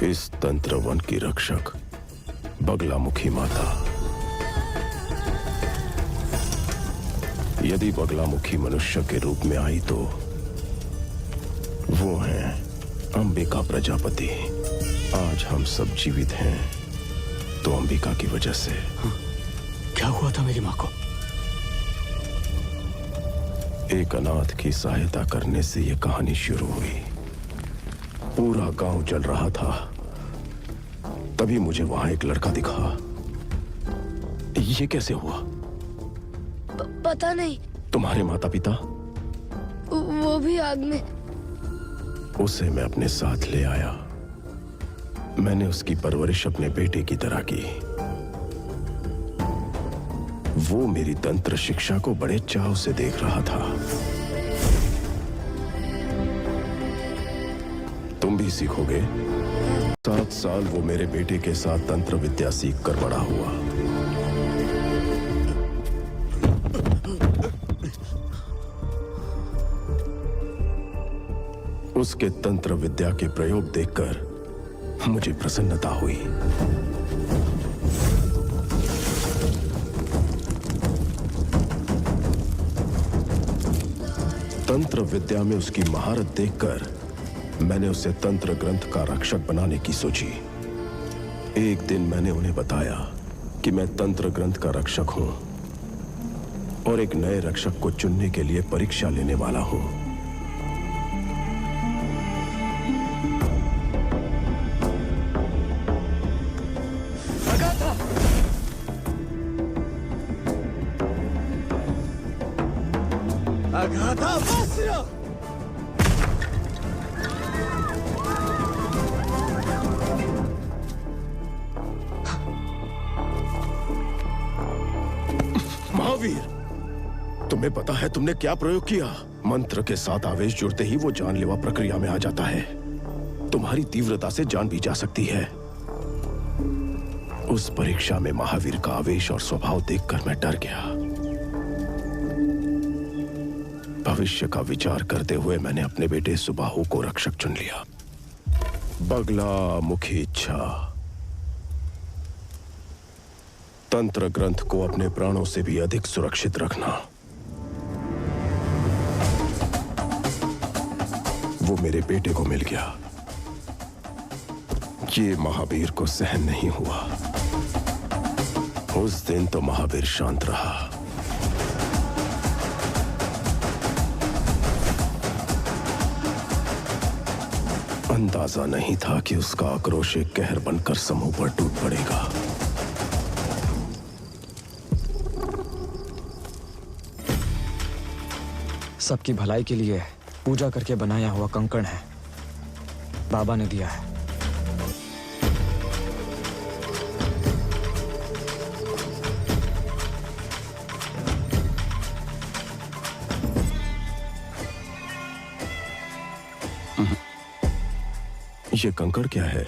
इस तंत्र वन की रक्षक बगलामुखी माता। यदि बगलामुखी मनुष्य के रूप में आई तो वो हैं अंबिका प्रजापति। आज हम सब जीवित हैं तो अंबिका की वजह से। क्या हुआ था मेरी माँ को? एक अनाथ की सहायता करने से यह कहानी शुरू हुई। पूरा गांव जल रहा था, तभी मुझे वहां एक लड़का दिखा। ये कैसे हुआ? पता नहीं। तुम्हारे माता पिता? वो भी आग में। उसे मैं अपने साथ ले आया। मैंने उसकी परवरिश अपने बेटे की तरह की। वो मेरी तंत्र शिक्षा को बड़े चाव से देख रहा था। तुम भी सीखोगे। 7 साल वो मेरे बेटे के साथ तंत्र विद्या सीख कर बड़ा हुआ। उसके तंत्र विद्या के प्रयोग देखकर मुझे प्रसन्नता हुई। तंत्र विद्या में उसकी महारत देखकर मैंने उसे तंत्र ग्रंथ का रक्षक बनाने की सोची। एक दिन मैंने उन्हें बताया कि मैं तंत्र ग्रंथ का रक्षक हूं और एक नए रक्षक को चुनने के लिए परीक्षा लेने वाला हूं। महावीर, तुम्हें पता है तुमने क्या प्रयोग किया? मंत्र के साथ आवेश जुड़ते ही वो जानलेवा प्रक्रिया में आ जाता है। तुम्हारी तीव्रता से जान भी जा सकती है। उस परीक्षा में महावीर का आवेश और स्वभाव देखकर मैं डर गया। भविष्य का विचार करते हुए मैंने अपने बेटे सुबाहु को रक्षक चुन लिया। बगलामुखी इच्छा। तंत्र ग्रंथ को अपने प्राणों से भी अधिक सुरक्षित रखना। वो मेरे बेटे को मिल गया। ये महावीर को सहन नहीं हुआ। उस दिन तो महावीर शांत रहा। अंदाजा नहीं था कि उसका आक्रोश एक कहर बनकर समूह पर टूट पड़ेगा। सबकी भलाई के लिए पूजा करके बनाया हुआ कंकण है। बाबा ने दिया है। ये कंकड़ क्या है?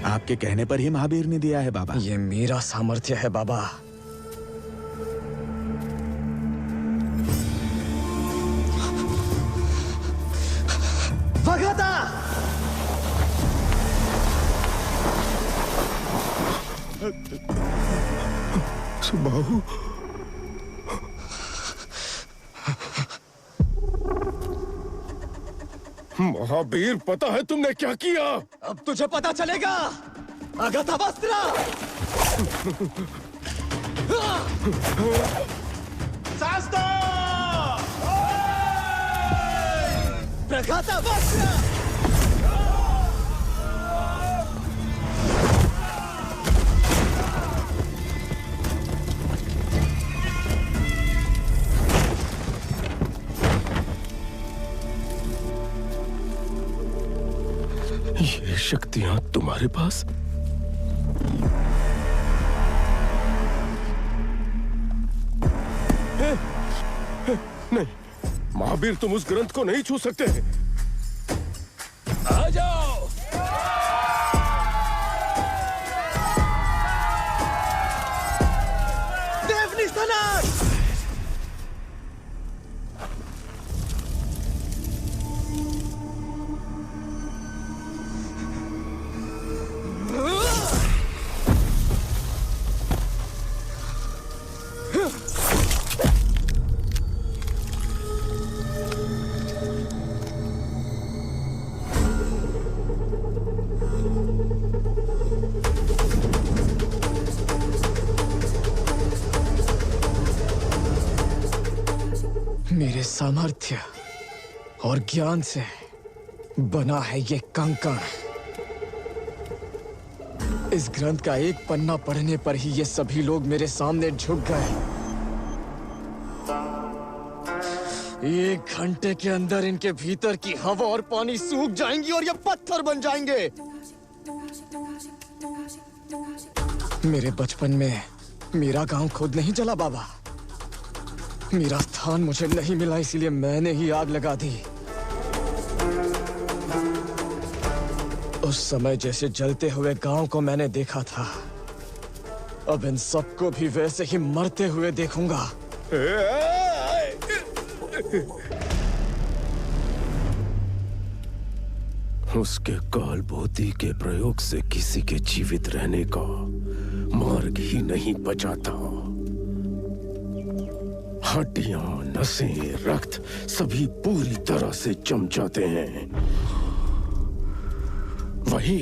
आपके कहने पर ही महावीर ने दिया है बाबा। ये मेरा सामर्थ्य है बाबा। सुबाहु, महावीर, पता है तुमने क्या किया? अब तुझे पता चलेगा। अगस्त्य शास्त्र! प्रघातावस्त्र! ये शक्तियां तुम्हारे पास? नहीं महावीर, तुम उस ग्रंथ को नहीं छू सकते। आ जाओ। देवनी सनात! सामर्थ्य और ज्ञान से बना है ये कंकण। इस ग्रंथ का एक पन्ना पढ़ने पर ही ये सभी लोग मेरे सामने झुक गए। 1 घंटे के अंदर इनके भीतर की हवा और पानी सूख जाएंगी और ये पत्थर बन जाएंगे। मेरे बचपन में मेरा गांव खुद नहीं जला बाबा। मेरा स्थान मुझे नहीं मिला, इसीलिए मैंने ही आग लगा दी। उस समय जैसे जलते हुए गांव को मैंने देखा था, अब इन सबको भी वैसे ही मरते हुए देखूंगा। उसके कालभूति के प्रयोग से किसी के जीवित रहने का मार्ग ही नहीं बचा था। हड्डियां, नसें, रक्त सभी पूरी तरह से जम जाते हैं। वही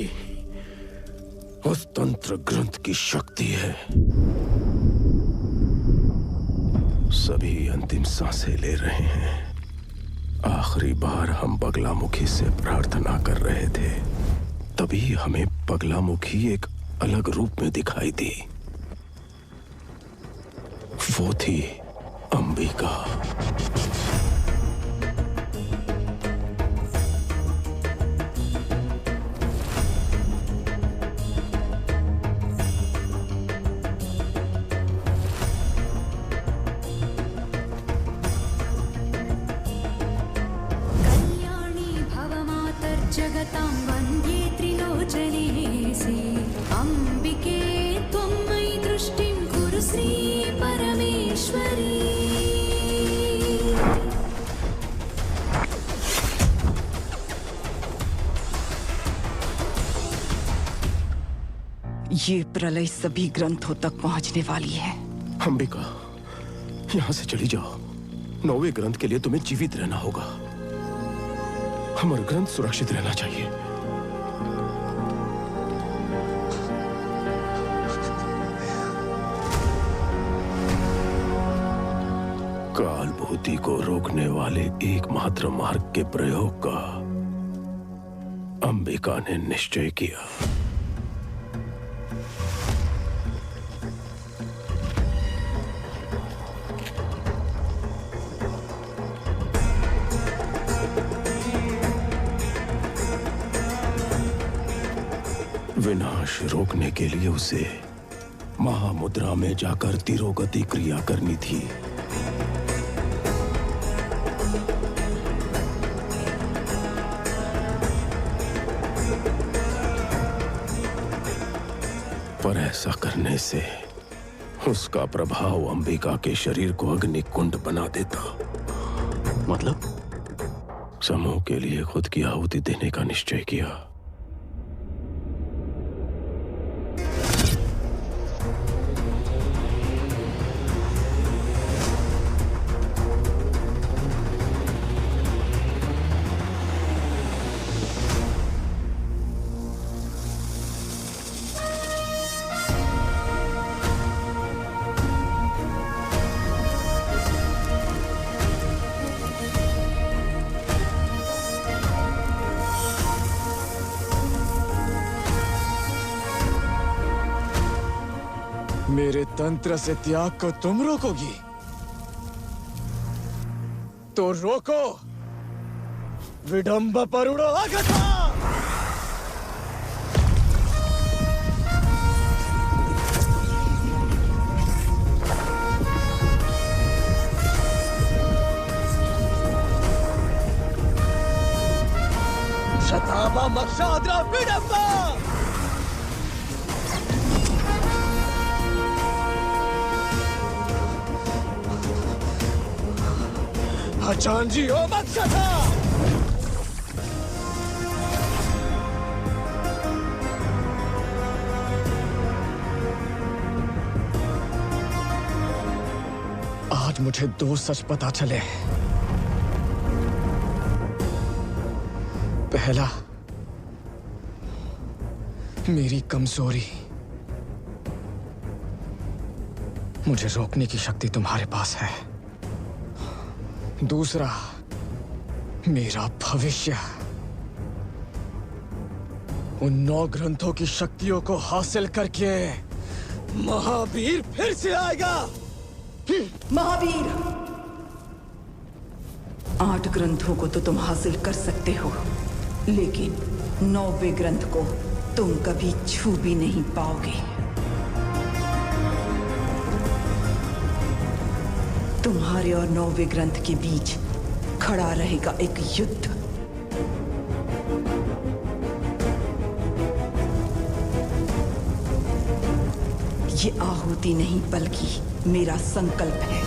उस तंत्र ग्रंथ की शक्ति है। सभी अंतिम सांसें ले रहे हैं। आखिरी बार हम बगलामुखी से प्रार्थना कर रहे थे, तभी हमें बगलामुखी एक अलग रूप में दिखाई दी। वो थी अंबिका। जगतां वन्द्ये त्रिलोचनेसि अम्बिके त्वं मयि दृष्टिं कुरु श्री परमेश्वरी। ये प्रलय सभी ग्रंथों तक पहुंचने वाली है। अंबिका, यहां से चली जाओ। 9वें ग्रंथ के लिए तुम्हें जीवित रहना होगा। हमारा ग्रंथ सुरक्षित रहना चाहिए। कालभूति को रोकने वाले एकमात्र मार्ग के प्रयोग का अंबिका ने निश्चय किया। विनाश रोकने के लिए उसे महामुद्रा में जाकर तिरोगति क्रिया करनी थी। पर ऐसा करने से उसका प्रभाव अंबिका के शरीर को अग्निकुंड बना देता। मतलब? समूह के लिए खुद की आहुति देने का निश्चय किया। मेरे तंत्र से त्याग को तुम रोकोगी तो रोको। विडंब परुणो आगता। शतामा मक्षाद्रा विडंबा। अचानजी हो मक्षता। आज मुझे 2 सच पता चले। पहला, मेरी कमजोरी। मुझे रोकने की शक्ति तुम्हारे पास है। दूसरा मेरा भविष्य। उन 9 ग्रंथों की शक्तियों को हासिल करके महावीर फिर से आएगा। महावीर, 8 ग्रंथों को तो तुम हासिल कर सकते हो, लेकिन 9वें ग्रंथ को तुम कभी छू भी नहीं पाओगे। तुम्हारे और 9वें ग्रंथ के बीच खड़ा रहेगा एक युद्ध। ये आहुति नहीं बल्कि मेरा संकल्प है।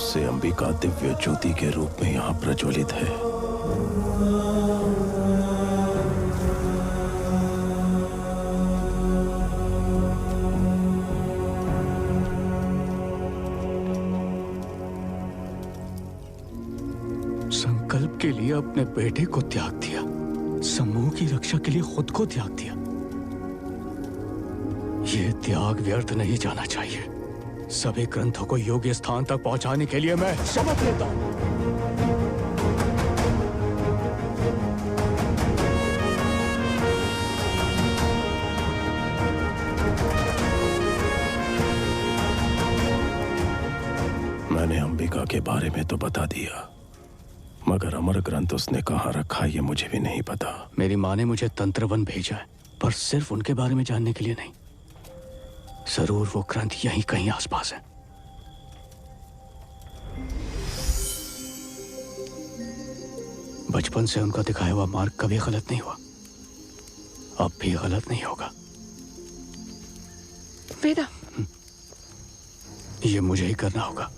से अंबिका दिव्य ज्योति के रूप में यहां प्रज्वलित है। संकल्प के लिए अपने बेटे को त्याग दिया, समूह की रक्षा के लिए खुद को त्याग दिया। यह त्याग व्यर्थ नहीं जाना चाहिए। सभी ग्रंथों को योग्य स्थान तक पहुंचाने के लिए मैं शपथ लेता हूं। मैंने अंबिका के बारे में तो बता दिया, मगर अमर ग्रंथ उसने कहां रखा ये मुझे भी नहीं पता। मेरी माँ ने मुझे तंत्रवन भेजा है, पर सिर्फ उनके बारे में जानने के लिए नहीं। जरूर वो ग्रंथ यहीं कहीं आसपास है। बचपन से उनका दिखाया हुआ मार्ग कभी गलत नहीं हुआ, अब भी गलत नहीं होगा। वेदा, ये मुझे ही करना होगा।